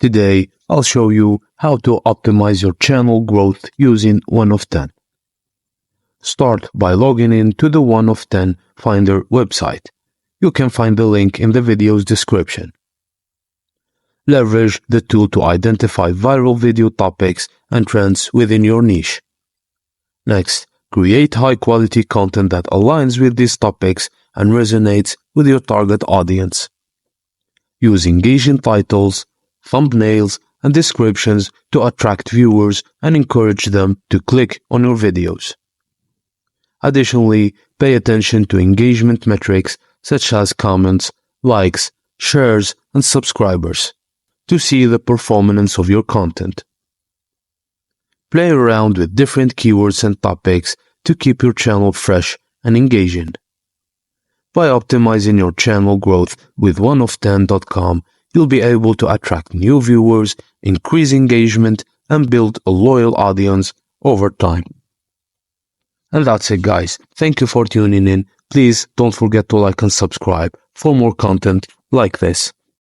Today, I'll show you how to optimize your channel growth using 1 of 10. Start by logging in to the 1 of 10 Finder website. You can find the link in the video's description. Leverage the tool to identify viral video topics and trends within your niche. Next, create high-quality content that aligns with these topics and resonates with your target audience. Use engaging titles, thumbnails, and descriptions to attract viewers and encourage them to click on your videos. Additionally, pay attention to engagement metrics such as comments, likes, shares, and subscribers to see the performance of your content. Play around with different keywords and topics to keep your channel fresh and engaging. By optimizing your channel growth with 1of10.com, you'll be able to attract new viewers, increase engagement, and build a loyal audience over time. And that's it, guys. Thank you for tuning in. Please don't forget to like and subscribe for more content like this.